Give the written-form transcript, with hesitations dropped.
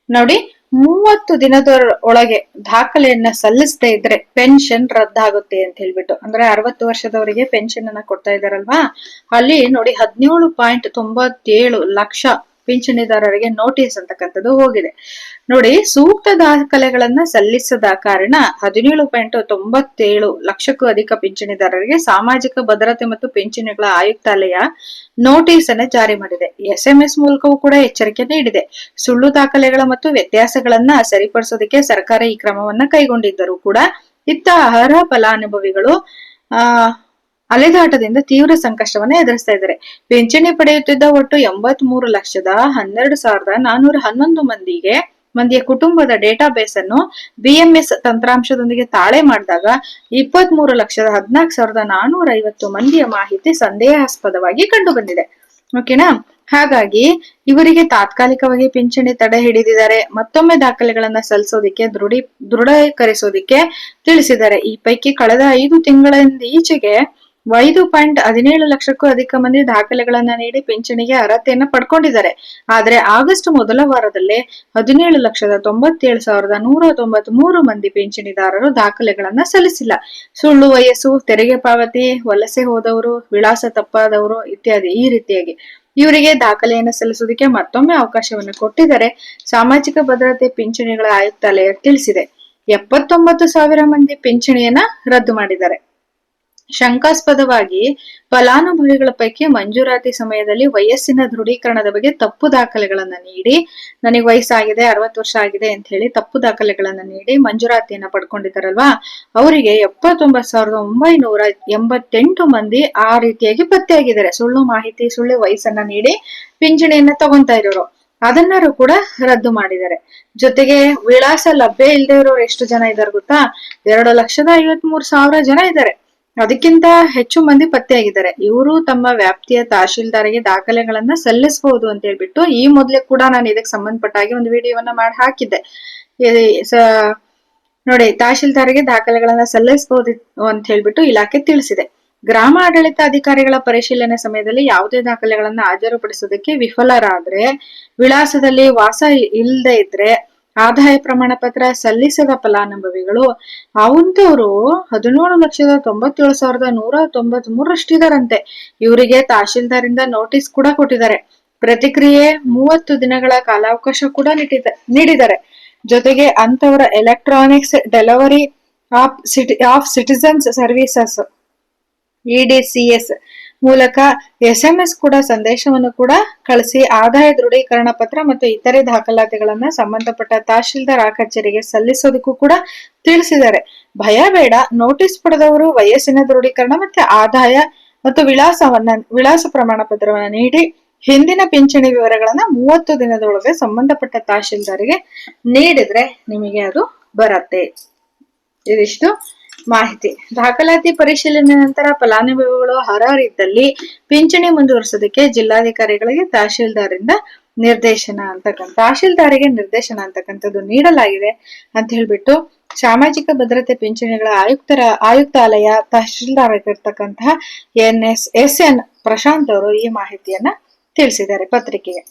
ನೋಡಿ, 30 ದಿನದ ಒಳಗೆ ದಾಖಲೆಯನ್ನ ಸಲ್ಲಿಸದೇ ಇದ್ರೆ ಪೆನ್ಷನ್ ರದ್ದಾಗುತ್ತೆ ಅಂತ ಹೇಳ್ಬಿಟ್ಟು, ಅಂದ್ರೆ 60 ವರ್ಷದವರಿಗೆ ಪೆನ್ಷನ್ ಅನ್ನ ಕೊಡ್ತಾ ಇದಾರಲ್ವಾ, ಅಲ್ಲಿ ನೋಡಿ 17.97 ಲಕ್ಷ ಪಿಂಚಣಿದಾರರಿಗೆ ನೋಟಿಸ್ ಅಂತಕ್ಕಂಥದ್ದು ಹೋಗಿದೆ. ನೋಡಿ, ಸೂಕ್ತ ದಾಖಲೆಗಳನ್ನ ಸಲ್ಲಿಸದ ಕಾರಣ 17.97 ಲಕ್ಷಕ್ಕೂ ಅಧಿಕ ಪಿಂಚಣಿದಾರರಿಗೆ ಸಾಮಾಜಿಕ ಭದ್ರತೆ ಮತ್ತು ಪಿಂಚಣಿಗಳ ಆಯುಕ್ತಾಲಯ ನೋಟಿಸ್ ಅನ್ನು ಜಾರಿ ಮಾಡಿದೆ. SMS ಮೂಲಕವೂ ಕೂಡ ಎಚ್ಚರಿಕೆ ನೀಡಿದೆ. ಸುಳ್ಳು ದಾಖಲೆಗಳ ಮತ್ತು ವ್ಯತ್ಯಾಸಗಳನ್ನ ಸರಿಪಡಿಸೋದಕ್ಕೆ ಸರ್ಕಾರ ಈ ಕ್ರಮವನ್ನ ಕೈಗೊಂಡಿದ್ದರೂ ಕೂಡ ಇತ್ತ ಅರ್ಹ ಫಲಾನುಭವಿಗಳು ಅಲೆದಾಟದಿಂದ ತೀವ್ರ ಸಂಕಷ್ಟವನ್ನ ಎದುರಿಸ್ತಾ ಇದ್ದಾರೆ. ಪಿಂಚಣಿ ಪಡೆಯುತ್ತಿದ್ದ ಒಟ್ಟು 83,11,411 ಮಂದಿಯ ಕುಟುಂಬದ ಡೇಟಾ ಬೇಸ್ ಅನ್ನು BMS ತಂತ್ರಾಂಶದೊಂದಿಗೆ ತಾಳೆ ಮಾಡಿದಾಗ 23,14,450 ಮಂದಿಯ ಮಾಹಿತಿ ಸಂದೇಹಾಸ್ಪದವಾಗಿ ಕಂಡು ಬಂದಿದೆ. ಓಕೆನಾ? ಹಾಗಾಗಿ ಇವರಿಗೆ ತಾತ್ಕಾಲಿಕವಾಗಿ ಪಿಂಚಣಿ ತಡೆ ಹಿಡಿದಿದ್ದಾರೆ. ಮತ್ತೊಮ್ಮೆ ದಾಖಲೆಗಳನ್ನ ಸಲ್ಲಿಸೋದಿಕ್ಕೆ ದೃಢೀಕರಿಸೋದಿಕ್ಕೆ ತಿಳಿಸಿದ್ದಾರೆ. ಈ ಪೈಕಿ ಕಳೆದ 5 ತಿಂಗಳಿಂದ ಈಚೆಗೆ 5.17 ಲಕ್ಷಕ್ಕೂ ಅಧಿಕ ಮಂದಿ ದಾಖಲೆಗಳನ್ನ ನೀಡಿ ಪಿಂಚಣಿಗೆ ಅರ್ಹತೆಯನ್ನ ಪಡ್ಕೊಂಡಿದ್ದಾರೆ. ಆದ್ರೆ ಆಗಸ್ಟ್ ಮೊದಲ ವಾರದಲ್ಲೇ 17,97,193 ಮಂದಿ ಪಿಂಚಣಿದಾರರು ದಾಖಲೆಗಳನ್ನ ಸಲ್ಲಿಸಿಲ್ಲ. ಸುಳ್ಳು ವಯಸ್ಸು, ತೆರಿಗೆ ಪಾವತಿ, ವಲಸೆ ಹೋದವರು, ವಿಳಾಸ ತಪ್ಪಾದವರು ಇತ್ಯಾದಿ ಈ ರೀತಿಯಾಗಿ ಇವರಿಗೆ ದಾಖಲೆಯನ್ನು ಸಲ್ಲಿಸೋದಕ್ಕೆ ಮತ್ತೊಮ್ಮೆ ಅವಕಾಶವನ್ನು ಕೊಟ್ಟಿದ್ದಾರೆ. ಸಾಮಾಜಿಕ ಭದ್ರತೆ ಪಿಂಚಣಿಗಳ ಆಯುಕ್ತಾಲಯ ತಿಳಿಸಿದೆ. 79,000 ಮಂದಿ ಪಿಂಚಣಿಯನ್ನ ರದ್ದು ಮಾಡಿದ್ದಾರೆ. ಶಂಕಾಸ್ಪದವಾಗಿ ಫಲಾನುಭವಿಗಳ ಪೈಕಿ ಮಂಜೂರಾತಿ ಸಮಯದಲ್ಲಿ ವಯಸ್ಸಿನ ದೃಢೀಕರಣದ ಬಗ್ಗೆ ತಪ್ಪು ದಾಖಲೆಗಳನ್ನ ನೀಡಿ, ನನಗೆ ವಯಸ್ಸಾಗಿದೆ, 60 ವರ್ಷ ಆಗಿದೆ ಅಂತ ಹೇಳಿ ತಪ್ಪು ದಾಖಲೆಗಳನ್ನ ನೀಡಿ ಮಂಜೂರಾತಿಯನ್ನ ಪಡ್ಕೊಂಡಿದ್ದಾರಲ್ವಾ, ಅವರಿಗೆ 79,988 ಮಂದಿ ಆ ರೀತಿಯಾಗಿ ಪತ್ತೆಯಾಗಿದ್ದಾರೆ. ಸುಳ್ಳು ಮಾಹಿತಿ, ಸುಳ್ಳು ವಯಸ್ಸನ್ನ ನೀಡಿ ಪಿಂಚಣಿಯನ್ನ ತಗೊಂತಾ ಇರೋರು, ಅದನ್ನಾರು ಕೂಡ ರದ್ದು ಮಾಡಿದ್ದಾರೆ. ಜೊತೆಗೆ ವಿಳಾಸ ಲಭ್ಯ ಇಲ್ಲದೆ ಇರೋರು ಎಷ್ಟು ಜನ ಇದ್ದಾರೆ ಗೊತ್ತಾ? 2,53,000 ಜನ ಇದ್ದಾರೆ. ಅದಕ್ಕಿಂತ ಹೆಚ್ಚು ಮಂದಿ ಪತ್ತೆಯಾಗಿದ್ದಾರೆ. ಇವರು ತಮ್ಮ ವ್ಯಾಪ್ತಿಯ ತಹಶೀಲ್ದಾರಿಗೆ ದಾಖಲೆಗಳನ್ನ ಸಲ್ಲಿಸಬಹುದು ಅಂತ ಹೇಳ್ಬಿಟ್ಟು ಈ ಮೊದಲೇ ಕೂಡ ನಾನು ಇದಕ್ಕೆ ಸಂಬಂಧಪಟ್ಟ ಹಾಗೆ ಒಂದು ವಿಡಿಯೋವನ್ನ ಮಾಡಿ ಹಾಕಿದ್ದೆ. ನೋಡಿ, ತಹಶೀಲ್ದಾರಿಗೆ ದಾಖಲೆಗಳನ್ನ ಸಲ್ಲಿಸಬಹುದು ಅಂತ ಹೇಳ್ಬಿಟ್ಟು ಇಲಾಖೆ ತಿಳಿಸಿದೆ. ಗ್ರಾಮ ಆಡಳಿತ ಅಧಿಕಾರಿಗಳ ಪರಿಶೀಲನೆ ಸಮಯದಲ್ಲಿ ಯಾವುದೇ ದಾಖಲೆಗಳನ್ನ ಹಾಜರುಪಡಿಸೋದಕ್ಕೆ ವಿಫಲರಾದ್ರೆ, ವಿಳಾಸದಲ್ಲಿ ವಾಸ ಇಲ್ಲದೆ ಇದ್ರೆ, ಆದಾಯ ಪ್ರಮಾಣ ಪತ್ರ ಸಲ್ಲಿಸದ ಫಲಾನುಭವಿಗಳು ಅವಂತವ್ರು 17,97,193 ಇದಾರಂತೆ. ಇವರಿಗೆ ತಹಶೀಲ್ದಾರಿಂದ ನೋಟಿಸ್ ಕೂಡ ಕೊಟ್ಟಿದ್ದಾರೆ. ಪ್ರತಿಕ್ರಿಯೆ 30 ದಿನಗಳ ಕಾಲಾವಕಾಶ ಕೂಡ ನೀಡಿದ್ದಾರೆ. ಜೊತೆಗೆ ಅಂತವರ electronics delivery of citizens services EDCS ಮೂಲಕ SMS ಕೂಡ ಸಂದೇಶವನ್ನು ಕೂಡ ಕಳಿಸಿ ಆದಾಯ ದೃಢೀಕರಣ ಪತ್ರ ಮತ್ತು ಇತರೆ ದಾಖಲಾತಿಗಳನ್ನ ಸಂಬಂಧಪಟ್ಟ ತಹಶೀಲ್ದಾರ್ ಕಚೇರಿಗೆ ಸಲ್ಲಿಸೋದಕ್ಕೂ ಕೂಡ ತಿಳಿಸಿದ್ದಾರೆ. ಭಯ ಬೇಡ, ನೋಟಿಸ್ ಪಡೆದವರು ವಯಸ್ಸಿನ ದೃಢೀಕರಣ ಮತ್ತೆ ಆದಾಯ ಮತ್ತು ವಿಳಾಸ ಪ್ರಮಾಣ ಪತ್ರವನ್ನ ನೀಡಿ ಹಿಂದಿನ ಪಿಂಚಣಿ ವಿವರಗಳನ್ನ 30 ದಿನದೊಳಗೆ ಸಂಬಂಧಪಟ್ಟ ತಹಶೀಲ್ದಾರಿಗೆ ನೀಡಿದ್ರೆ ನಿಮಗೆ ಅದು ಬರತ್ತೆ. ಇದಿಷ್ಟು ಮಾಹಿತಿ. ದಾಖಲಾತಿ ಪರಿಶೀಲನೆ ನಂತರ ಫಲಾನುಭವಿಗಳು ಅರ್ಹರಿದ್ದಲ್ಲಿ ಪಿಂಚಣಿ ಮುಂದುವರಿಸೋದಕ್ಕೆ ಜಿಲ್ಲಾಧಿಕಾರಿಗಳಿಗೆ ತಹಶೀಲ್ದಾರರಿಗೆ ನಿರ್ದೇಶನ ಅಂತಕ್ಕಂಥದ್ದು ನೀಡಲಾಗಿದೆ ಅಂತ ಹೇಳ್ಬಿಟ್ಟು ಸಾಮಾಜಿಕ ಭದ್ರತೆ ಪಿಂಚಣಿಗಳ ಆಯುಕ್ತಾಲಯ ತಹಶೀಲ್ದಾರ್ ಆಗಿರ್ತಕ್ಕಂತಹ SN ಪ್ರಶಾಂತ್ ಅವರು ಈ ಮಾಹಿತಿಯನ್ನ ತಿಳಿಸಿದ್ದಾರೆ ಪತ್ರಿಕೆಗೆ.